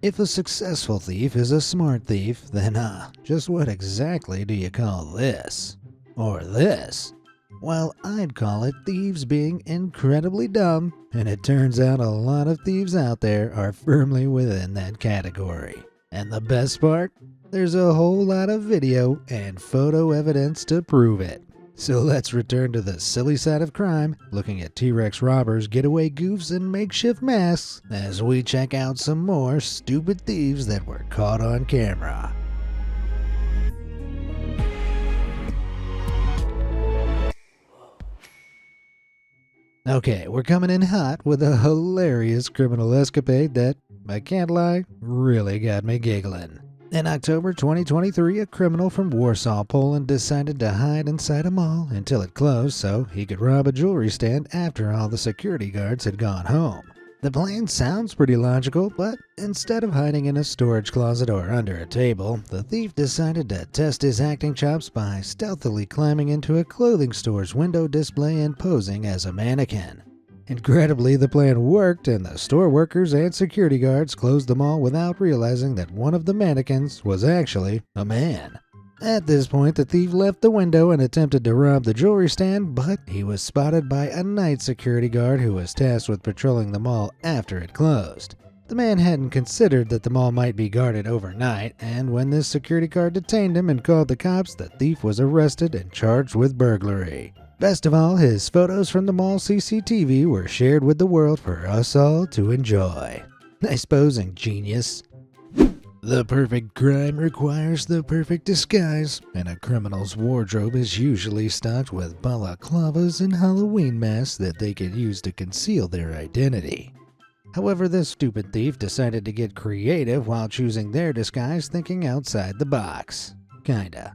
If a successful thief is a smart thief, then just what exactly do you call this? Or this? Well, I'd call it thieves being incredibly dumb, and it turns out a lot of thieves out there are firmly within that category. And the best part? There's a whole lot of video and photo evidence to prove it. So let's return to the silly side of crime, looking at T-Rex robbers, getaway goofs, and makeshift masks as we check out some more stupid thieves that were caught on camera. Okay, we're coming in hot with a hilarious criminal escapade that, I can't lie, really got me giggling. In October 2023, a criminal from Warsaw, Poland decided to hide inside a mall until it closed so he could rob a jewelry stand after all the security guards had gone home. The plan sounds pretty logical, but instead of hiding in a storage closet or under a table, the thief decided to test his acting chops by stealthily climbing into a clothing store's window display and posing as a mannequin. Incredibly, the plan worked, and the store workers and security guards closed the mall without realizing that one of the mannequins was actually a man. At this point, the thief left the window and attempted to rob the jewelry stand, but he was spotted by a night security guard who was tasked with patrolling the mall after it closed. The man hadn't considered that the mall might be guarded overnight, and when this security guard detained him and called the cops, the thief was arrested and charged with burglary. Best of all, his photos from the mall CCTV were shared with the world for us all to enjoy. Nice posing, genius. The perfect crime requires the perfect disguise, and a criminal's wardrobe is usually stocked with balaclavas and Halloween masks that they can use to conceal their identity. However, this stupid thief decided to get creative while choosing their disguise, thinking outside the box. Kinda.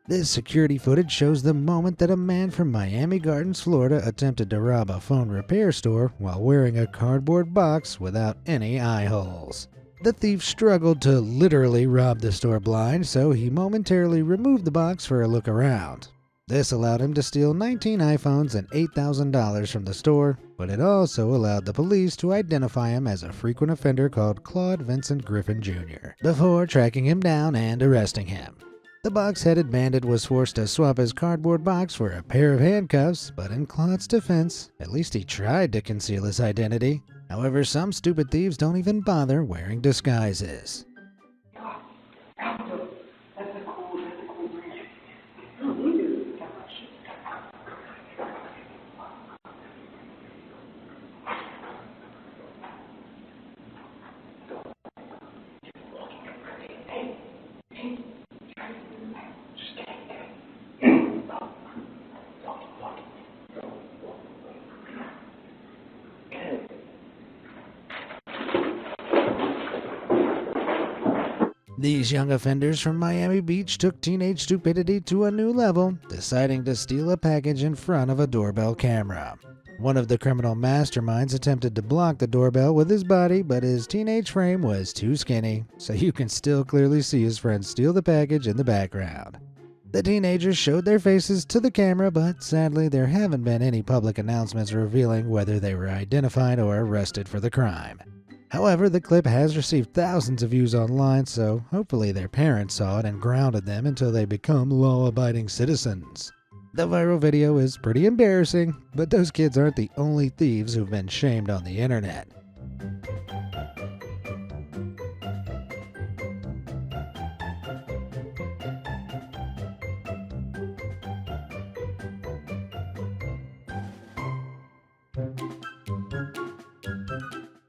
This security footage shows the moment that a man from Miami Gardens, Florida attempted to rob a phone repair store while wearing a cardboard box without any eye holes. The thief struggled to literally rob the store blind, so he momentarily removed the box for a look around. This allowed him to steal 19 iPhones and $8,000 from the store, but it also allowed the police to identify him as a frequent offender called Claude Vincent Griffin Jr., before tracking him down and arresting him. The box-headed bandit was forced to swap his cardboard box for a pair of handcuffs, but in Claude's defense, at least he tried to conceal his identity. However, some stupid thieves don't even bother wearing disguises. These young offenders from Miami Beach took teenage stupidity to a new level, deciding to steal a package in front of a doorbell camera. One of the criminal masterminds attempted to block the doorbell with his body, but his teenage frame was too skinny, so you can still clearly see his friend steal the package in the background. The teenagers showed their faces to the camera, but sadly there haven't been any public announcements revealing whether they were identified or arrested for the crime. However, the clip has received thousands of views online, so hopefully their parents saw it and grounded them until they become law-abiding citizens. The viral video is pretty embarrassing, but those kids aren't the only thieves who've been shamed on the internet.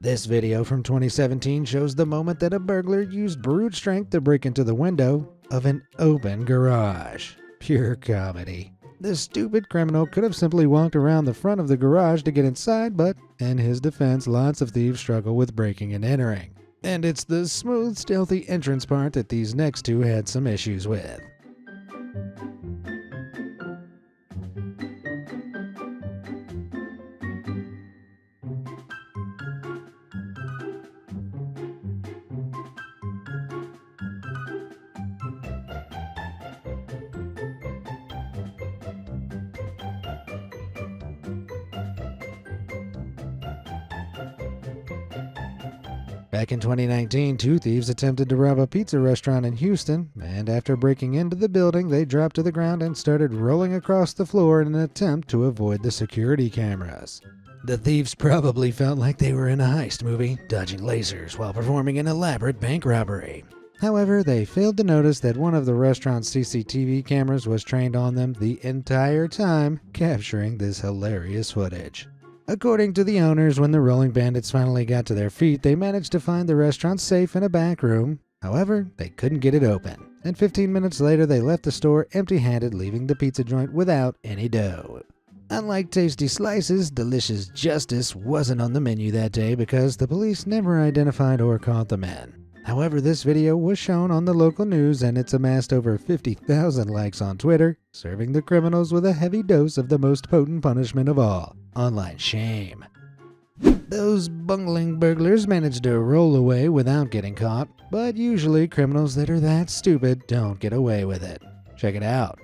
This video from 2017 shows the moment that a burglar used brute strength to break into the window of an open garage. Pure comedy. This stupid criminal could have simply walked around the front of the garage to get inside, but in his defense, lots of thieves struggle with breaking and entering. And it's the smooth, stealthy entrance part that these next two had some issues with. Back in 2019, two thieves attempted to rob a pizza restaurant in Houston, and after breaking into the building, they dropped to the ground and started rolling across the floor in an attempt to avoid the security cameras. The thieves probably felt like they were in a heist movie, dodging lasers while performing an elaborate bank robbery. However, they failed to notice that one of the restaurant's CCTV cameras was trained on them the entire time, capturing this hilarious footage. According to the owners, when the rolling bandits finally got to their feet, they managed to find the restaurant safe in a back room. However, they couldn't get it open, and 15 minutes later they left the store empty-handed, leaving the pizza joint without any dough. Unlike tasty slices, delicious justice wasn't on the menu that day because the police never identified or caught the men. However, this video was shown on the local news and it's amassed over 50,000 likes on Twitter, serving the criminals with a heavy dose of the most potent punishment of all: online shame. Those bungling burglars managed to roll away without getting caught, but usually criminals that are that stupid don't get away with it. Check it out.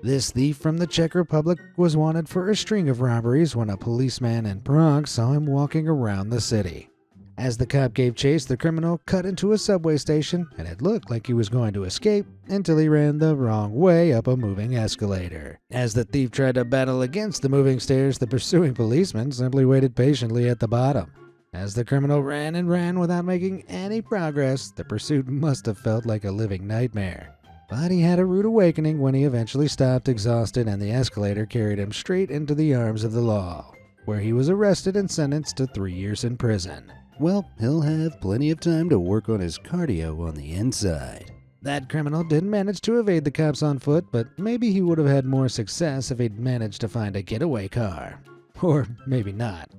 This thief from the Czech Republic was wanted for a string of robberies when a policeman in Prague saw him walking around the city. As the cop gave chase, the criminal cut into a subway station, and it looked like he was going to escape until he ran the wrong way up a moving escalator. As the thief tried to battle against the moving stairs, the pursuing policeman simply waited patiently at the bottom. As the criminal ran and ran without making any progress, the pursuit must have felt like a living nightmare. But he had a rude awakening when he eventually stopped exhausted and the escalator carried him straight into the arms of the law, where he was arrested and sentenced to 3 years in prison. Well, he'll have plenty of time to work on his cardio on the inside. That criminal didn't manage to evade the cops on foot, but maybe he would have had more success if he'd managed to find a getaway car. Or maybe not.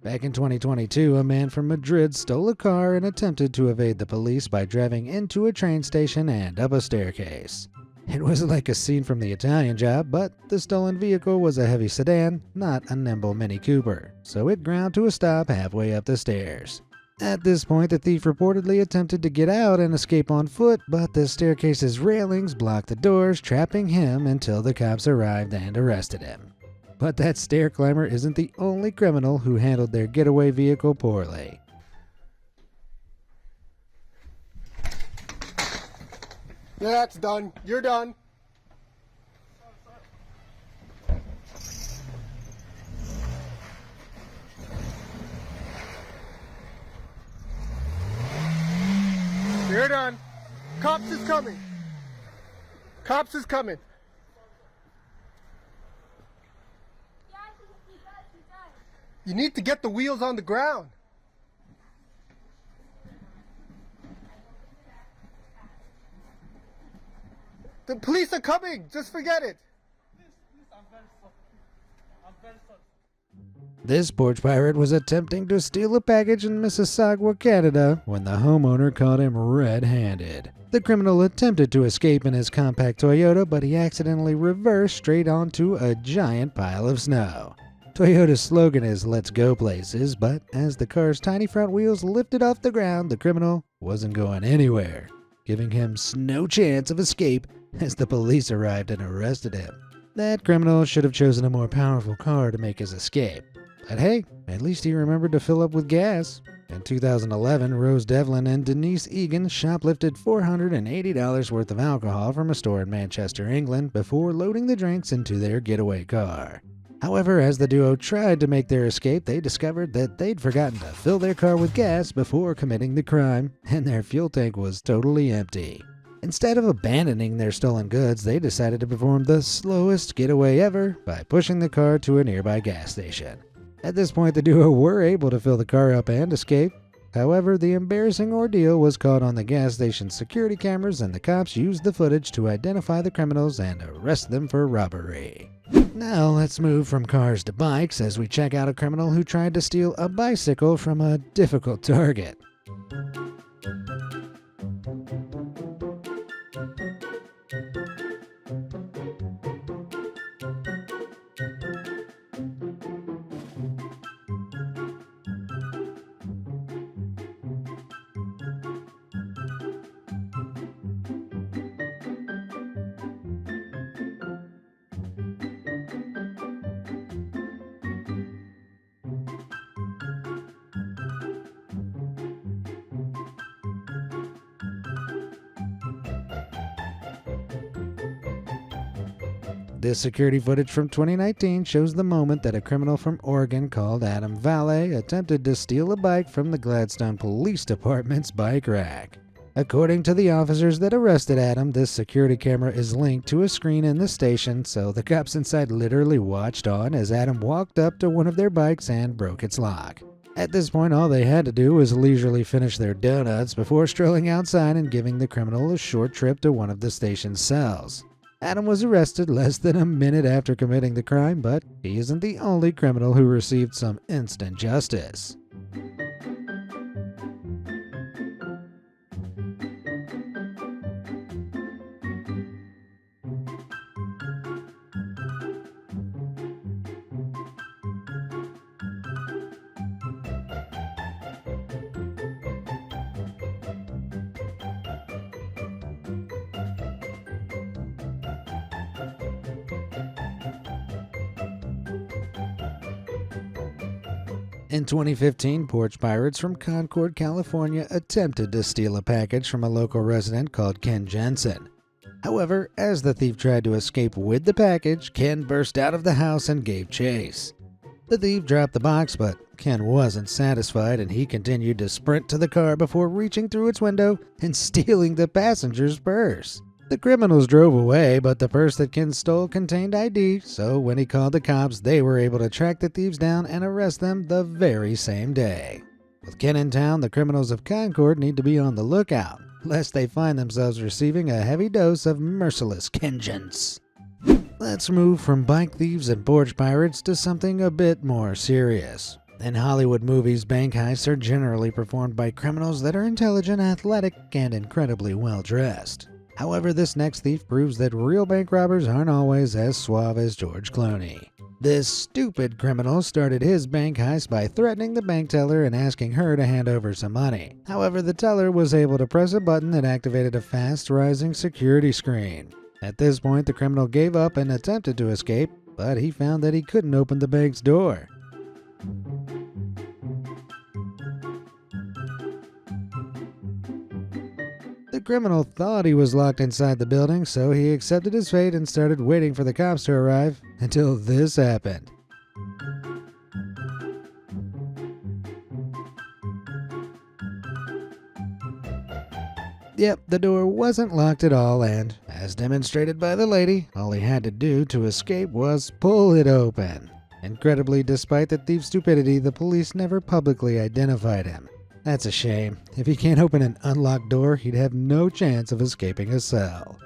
Back in 2022, a man from Madrid stole a car and attempted to evade the police by driving into a train station and up a staircase. It was like a scene from The Italian Job, but the stolen vehicle was a heavy sedan, not a nimble Mini Cooper, so it ground to a stop halfway up the stairs. At this point, the thief reportedly attempted to get out and escape on foot, but the staircase's railings blocked the doors, trapping him until the cops arrived and arrested him. But that stair climber isn't the only criminal who handled their getaway vehicle poorly. Yeah, that's done. You're done. You're done. Cops is coming. Cops is coming. You need to get the wheels on the ground. The police are coming. Just forget it. This porch pirate was attempting to steal a package in Mississauga, Canada, when the homeowner caught him red-handed. The criminal attempted to escape in his compact Toyota, but he accidentally reversed straight onto a giant pile of snow. Toyota's slogan is "Let's go places," but as the car's tiny front wheels lifted off the ground, the criminal wasn't going anywhere, giving him no chance of escape as the police arrived and arrested him. That criminal should have chosen a more powerful car to make his escape. But hey, at least he remembered to fill up with gas. In 2011, Rose Devlin and Denise Egan shoplifted $480 worth of alcohol from a store in Manchester, England, before loading the drinks into their getaway car. However, as the duo tried to make their escape, they discovered that they'd forgotten to fill their car with gas before committing the crime, and their fuel tank was totally empty. Instead of abandoning their stolen goods, they decided to perform the slowest getaway ever by pushing the car to a nearby gas station. At this point, the duo were able to fill the car up and escape, However, the embarrassing ordeal was caught on the gas station security cameras, and the cops used the footage to identify the criminals and arrest them for robbery. Now let's move from cars to bikes as we check out a criminal who tried to steal a bicycle from a difficult target. This security footage from 2019 shows the moment that a criminal from Oregon called Adam Valle attempted to steal a bike from the Gladstone Police Department's bike rack. According to the officers that arrested Adam, this security camera is linked to a screen in the station, so the cops inside literally watched on as Adam walked up to one of their bikes and broke its lock. At this point, all they had to do was leisurely finish their donuts before strolling outside and giving the criminal a short trip to one of the station's cells. Adam was arrested less than a minute after committing the crime, but he isn't the only criminal who received some instant justice. In 2015, porch pirates from Concord, California attempted to steal a package from a local resident called Ken Jensen. However, as the thief tried to escape with the package, Ken burst out of the house and gave chase. The thief dropped the box, but Ken wasn't satisfied and he continued to sprint to the car before reaching through its window and stealing the passenger's purse. The criminals drove away, but the purse that Ken stole contained ID, so when he called the cops, they were able to track the thieves down and arrest them the very same day. With Ken in town, the criminals of Concord need to be on the lookout, lest they find themselves receiving a heavy dose of merciless vengeance. Let's move from bike thieves and porch pirates to something a bit more serious. In Hollywood movies, bank heists are generally performed by criminals that are intelligent, athletic, and incredibly well dressed. However, this next thief proves that real bank robbers aren't always as suave as George Clooney. This stupid criminal started his bank heist by threatening the bank teller and asking her to hand over some money. However, the teller was able to press a button that activated a fast-rising security screen. At this point, the criminal gave up and attempted to escape, but he found that he couldn't open the bank's door. The criminal thought he was locked inside the building, so he accepted his fate and started waiting for the cops to arrive until this happened. Yep, the door wasn't locked at all, and, as demonstrated by the lady, all he had to do to escape was pull it open. Incredibly, despite the thief's stupidity, the police never publicly identified him. That's a shame. If he can't open an unlocked door, he'd have no chance of escaping a cell.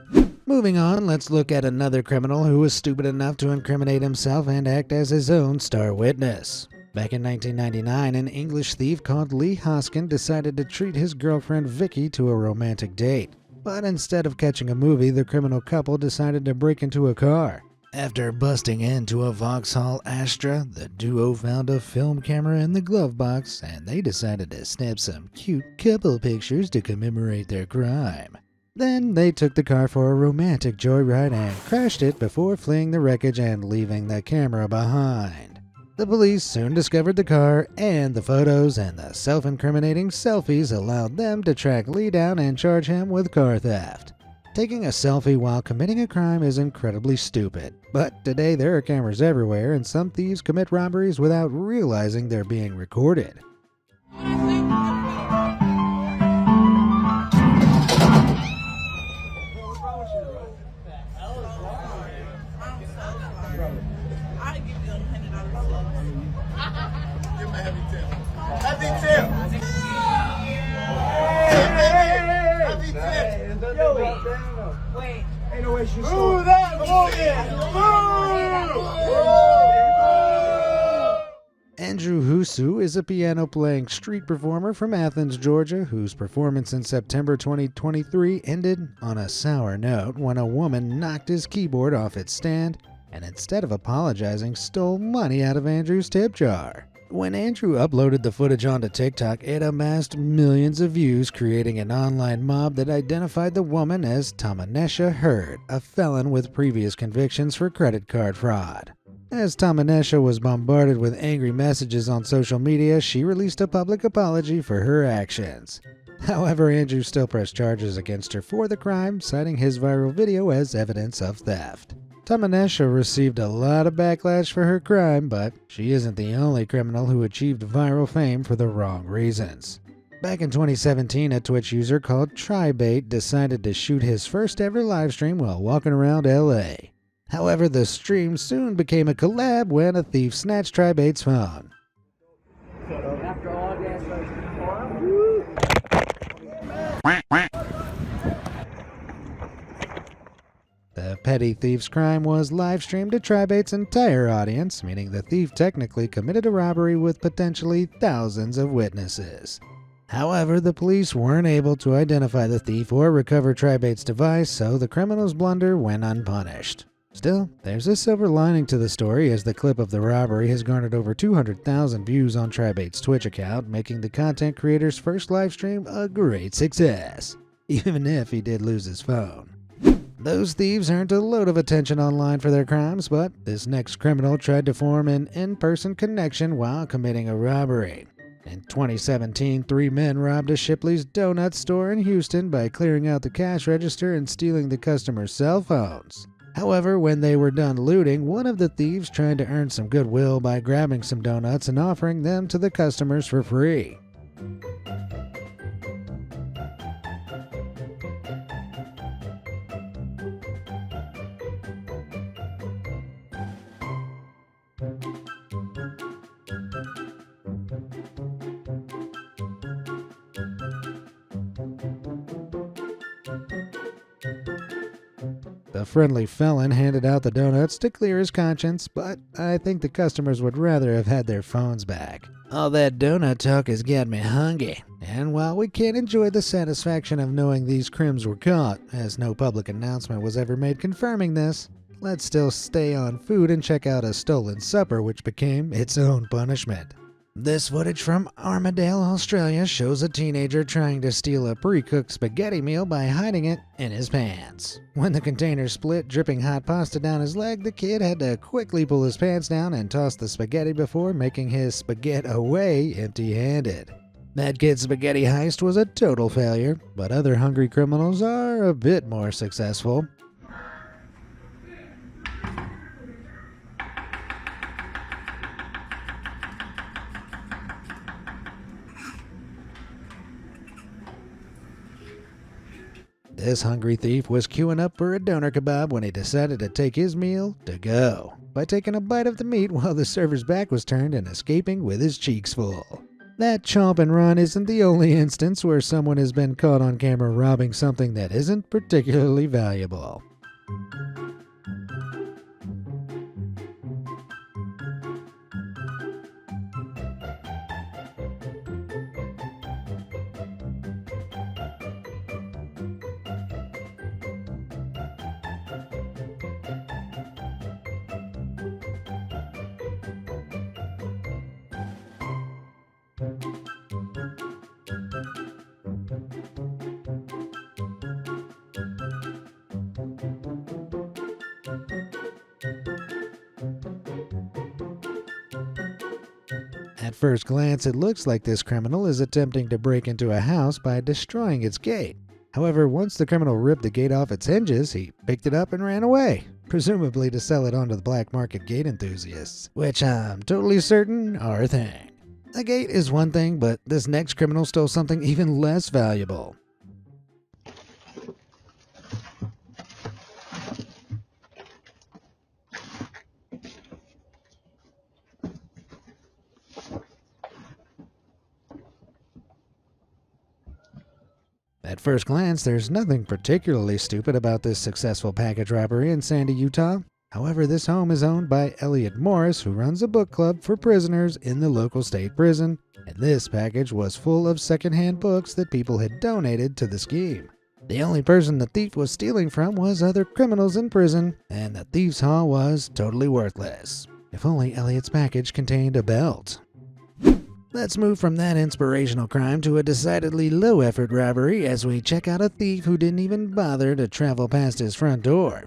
Moving on, let's look at another criminal who was stupid enough to incriminate himself and act as his own star witness. Back in 1999, an English thief called Lee Hoskin decided to treat his girlfriend Vicky to a romantic date. But instead of catching a movie, the criminal couple decided to break into a car. After busting into a Vauxhall Astra, the duo found a film camera in the glove box, and they decided to snap some cute couple pictures to commemorate their crime. Then they took the car for a romantic joyride and crashed it before fleeing the wreckage and leaving the camera behind. The police soon discovered the car and the photos, and the self-incriminating selfies allowed them to track Lee down and charge him with car theft. Taking a selfie while committing a crime is incredibly stupid, but today there are cameras everywhere and some thieves commit robberies without realizing they're being recorded. Give him a heavy tip. Heavy tip. Heavy tip. Yo, wait. Ain't no way she's Ooh, that. Come on Andrew Husu is a piano-playing street performer from Athens, Georgia, whose performance in September 2023 ended on a sour note when a woman knocked his keyboard off its stand and instead of apologizing, stole money out of Andrew's tip jar. When Andrew uploaded the footage onto TikTok, it amassed millions of views, creating an online mob that identified the woman as Tamanesha Hurd, a felon with previous convictions for credit card fraud. As Tamanesha was bombarded with angry messages on social media, she released a public apology for her actions. However, Andrew still pressed charges against her for the crime, citing his viral video as evidence of theft. Tamanesha received a lot of backlash for her crime, but she isn't the only criminal who achieved viral fame for the wrong reasons. Back in 2017, a Twitch user called Trybait decided to shoot his first ever livestream while walking around LA. However, the stream soon became a collab when a thief snatched Trybait's phone. The petty thief's crime was live-streamed to Trybait's entire audience, meaning the thief technically committed a robbery with potentially thousands of witnesses. However, the police weren't able to identify the thief or recover Trybait's device, so the criminal's blunder went unpunished. Still, there's a silver lining to the story, as the clip of the robbery has garnered over 200,000 views on Trybait's Twitch account, making the content creator's first livestream a great success, even if he did lose his phone. Those thieves earned a load of attention online for their crimes, but this next criminal tried to form an in-person connection while committing a robbery. In 2017, 3 men robbed a Shipley's donut store in Houston by clearing out the cash register and stealing the customers' cell phones. However, when they were done looting, one of the thieves tried to earn some goodwill by grabbing some donuts and offering them to the customers for free. The friendly felon handed out the donuts to clear his conscience, but I think the customers would rather have had their phones back. All that donut talk has got me hungry, and while we can't enjoy the satisfaction of knowing these crims were caught, as no public announcement was ever made confirming this, let's still stay on food and check out a stolen supper, which became its own punishment. This footage from Armadale, Australia shows a teenager trying to steal a pre-cooked spaghetti meal by hiding it in his pants. When the container split, dripping hot pasta down his leg, the kid had to quickly pull his pants down and toss the spaghetti before making his spaghetti away empty-handed. That kid's spaghetti heist was a total failure, but other hungry criminals are a bit more successful. This hungry thief was queuing up for a doner kebab when he decided to take his meal to go, by taking a bite of the meat while the server's back was turned and escaping with his cheeks full. That chomp and run isn't the only instance where someone has been caught on camera robbing something that isn't particularly valuable. At first glance, it looks like this criminal is attempting to break into a house by destroying its gate. However, once the criminal ripped the gate off its hinges, he picked it up and ran away, presumably to sell it onto the black market gate enthusiasts, which I'm totally certain are a thing. A gate is one thing, but this next criminal stole something even less valuable. At first glance, there's nothing particularly stupid about this successful package robbery in Sandy, Utah. However, this home is owned by Elliot Morris, who runs a book club for prisoners in the local state prison, and this package was full of secondhand books that people had donated to the scheme. The only person the thief was stealing from was other criminals in prison, and the thief's haul was totally worthless. If only Elliot's package contained a belt. Let's move from that inspirational crime to a decidedly low-effort robbery as we check out a thief who didn't even bother to travel past his front door.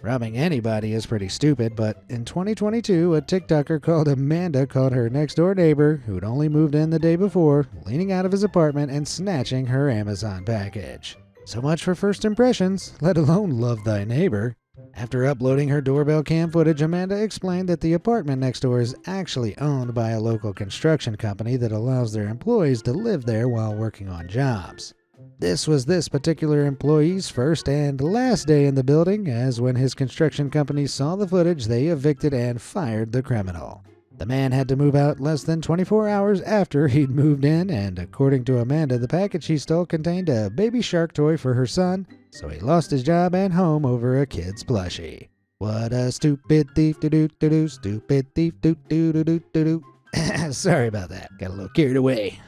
Robbing anybody is pretty stupid, but in 2022, a TikToker called Amanda caught her next-door neighbor, who'd only moved in the day before, leaning out of his apartment and snatching her Amazon package. So much for first impressions, let alone love thy neighbor. After uploading her doorbell cam footage, Amanda explained that the apartment next door is actually owned by a local construction company that allows their employees to live there while working on jobs. This was this particular employee's first and last day in the building, as when his construction company saw the footage, they evicted and fired the criminal. The man had to move out less than 24 hours after he'd moved in, and according to Amanda, the package he stole contained a baby shark toy for her son, so he lost his job and home over a kid's plushie. What a stupid thief, do-do-do-do, stupid thief, do-do-do-do-do-do. Sorry about that, got a little carried away.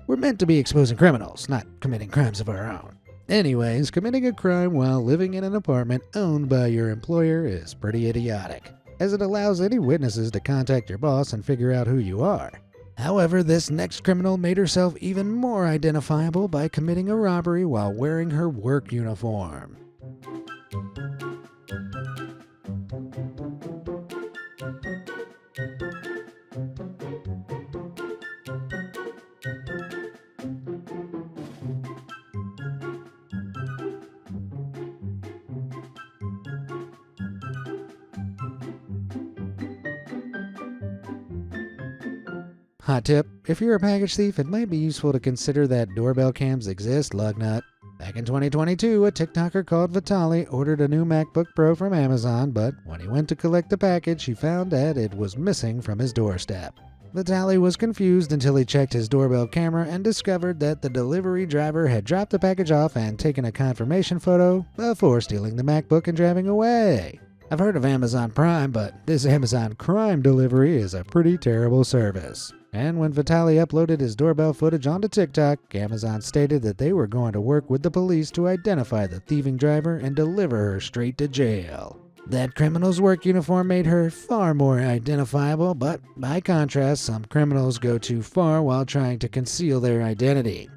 We're meant to be exposing criminals, not committing crimes of our own. Anyways, committing a crime while living in an apartment owned by your employer is pretty idiotic, as it allows any witnesses to contact your boss and figure out who you are. However, this next criminal made herself even more identifiable by committing a robbery while wearing her work uniform. Hot tip, if you're a package thief, it might be useful to consider that doorbell cams exist, lugnut. Back in 2022, a TikToker called Vitaly ordered a new MacBook Pro from Amazon, but when he went to collect the package, he found that it was missing from his doorstep. Vitaly was confused until he checked his doorbell camera and discovered that the delivery driver had dropped the package off and taken a confirmation photo before stealing the MacBook and driving away. I've heard of Amazon Prime, but this Amazon crime delivery is a pretty terrible service. And when Vitaly uploaded his doorbell footage onto TikTok, Amazon stated that they were going to work with the police to identify the thieving driver and deliver her straight to jail. That criminal's work uniform made her far more identifiable, but by contrast, some criminals go too far while trying to conceal their identity.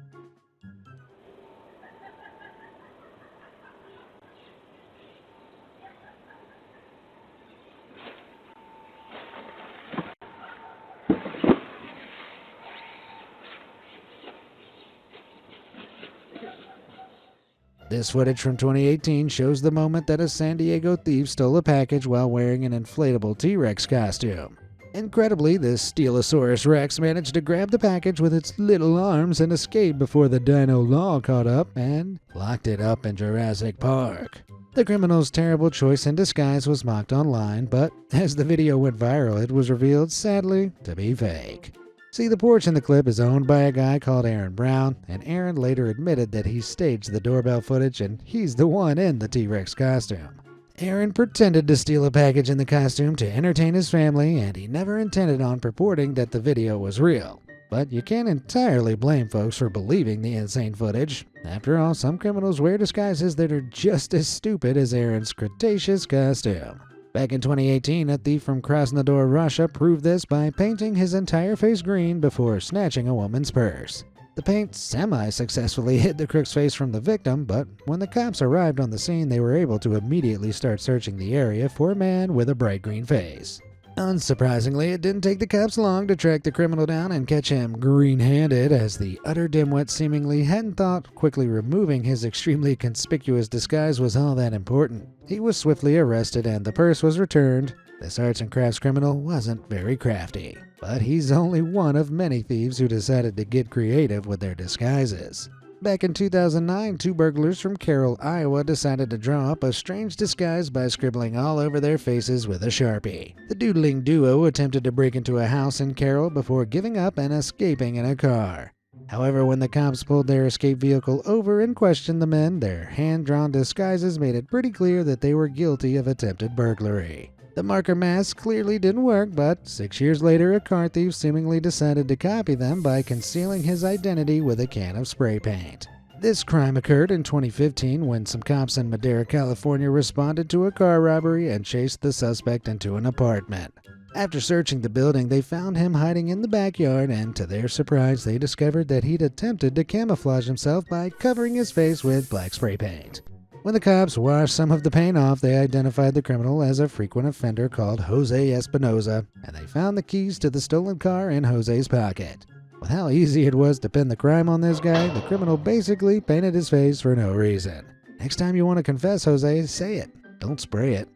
This footage from 2018 shows the moment that a San Diego thief stole a package while wearing an inflatable T-Rex costume. Incredibly, this Steelosaurus Rex managed to grab the package with its little arms and escape before the Dino Law caught up and locked it up in Jurassic Park. The criminal's terrible choice in disguise was mocked online, but as the video went viral, it was revealed, sadly, to be fake. See, the porch in the clip is owned by a guy called Aaron Brown, and Aaron later admitted that he staged the doorbell footage and he's the one in the T-Rex costume. Aaron pretended to steal a package in the costume to entertain his family, and he never intended on purporting that the video was real. But you can't entirely blame folks for believing the insane footage. After all, some criminals wear disguises that are just as stupid as Aaron's Cretaceous costume. Back in 2018, a thief from Krasnodar, Russia proved this by painting his entire face green before snatching a woman's purse. The paint semi-successfully hid the crook's face from the victim, but when the cops arrived on the scene, they were able to immediately start searching the area for a man with a bright green face. Unsurprisingly, it didn't take the cops long to track the criminal down and catch him green-handed, as the utter dimwit seemingly hadn't thought quickly removing his extremely conspicuous disguise was all that important. He was swiftly arrested and the purse was returned. This arts and crafts criminal wasn't very crafty, but he's only one of many thieves who decided to get creative with their disguises. Back in 2009, two burglars from Carroll, Iowa decided to draw up a strange disguise by scribbling all over their faces with a Sharpie. The doodling duo attempted to break into a house in Carroll before giving up and escaping in a car. However, when the cops pulled their escape vehicle over and questioned the men, their hand-drawn disguises made it pretty clear that they were guilty of attempted burglary. The marker mask clearly didn't work, but 6 years later, a car thief seemingly decided to copy them by concealing his identity with a can of spray paint. This crime occurred in 2015 when some cops in Madera, California responded to a car robbery and chased the suspect into an apartment. After searching the building, they found him hiding in the backyard, and to their surprise, they discovered that he'd attempted to camouflage himself by covering his face with black spray paint. When the cops washed some of the paint off, they identified the criminal as a frequent offender called Jose Espinoza, and they found the keys to the stolen car in Jose's pocket. With how easy it was to pin the crime on this guy, the criminal basically painted his face for no reason. Next time you want to confess, Jose, say it. Don't spray it.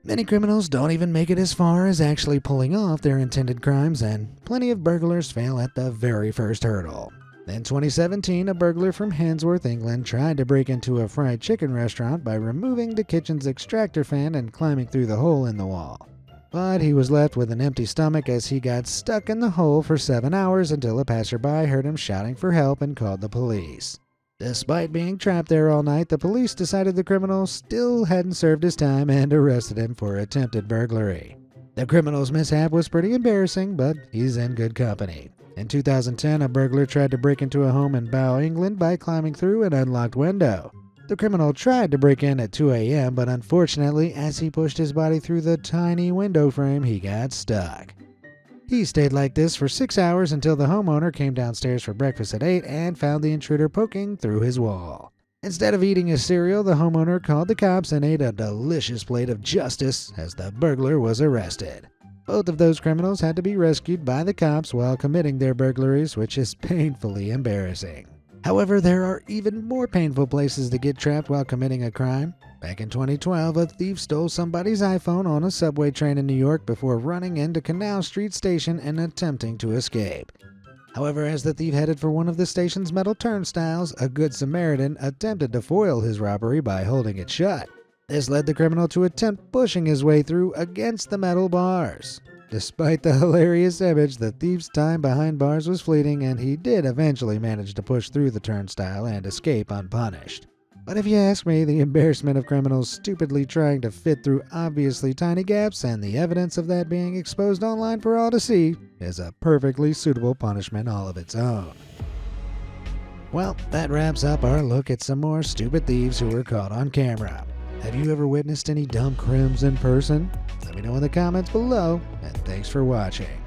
Many criminals don't even make it as far as actually pulling off their intended crimes, and plenty of burglars fail at the very first hurdle. In 2017, a burglar from Handsworth, England, tried to break into a fried chicken restaurant by removing the kitchen's extractor fan and climbing through the hole in the wall. But he was left with an empty stomach as he got stuck in the hole for 7 hours until a passerby heard him shouting for help and called the police. Despite being trapped there all night, the police decided the criminal still hadn't served his time and arrested him for attempted burglary. The criminal's mishap was pretty embarrassing, but he's in good company. In 2010, a burglar tried to break into a home in Bow, England by climbing through an unlocked window. The criminal tried to break in at 2 a.m., but unfortunately, as he pushed his body through the tiny window frame, he got stuck. He stayed like this for 6 hours until the homeowner came downstairs for breakfast at 8 and found the intruder poking through his wall. Instead of eating his cereal, the homeowner called the cops and ate a delicious plate of justice as the burglar was arrested. Both of those criminals had to be rescued by the cops while committing their burglaries, which is painfully embarrassing. However, there are even more painful places to get trapped while committing a crime. Back in 2012, a thief stole somebody's iPhone on a subway train in New York before running into Canal Street Station and attempting to escape. However, as the thief headed for one of the station's metal turnstiles, a Good Samaritan attempted to foil his robbery by holding it shut. This led the criminal to attempt pushing his way through against the metal bars. Despite the hilarious image, the thief's time behind bars was fleeting, and he did eventually manage to push through the turnstile and escape unpunished. But if you ask me, the embarrassment of criminals stupidly trying to fit through obviously tiny gaps and the evidence of that being exposed online for all to see is a perfectly suitable punishment all of its own. Well, that wraps up our look at some more stupid thieves who were caught on camera. Have you ever witnessed any dumb crimes in person? Let me know in the comments below, and thanks for watching.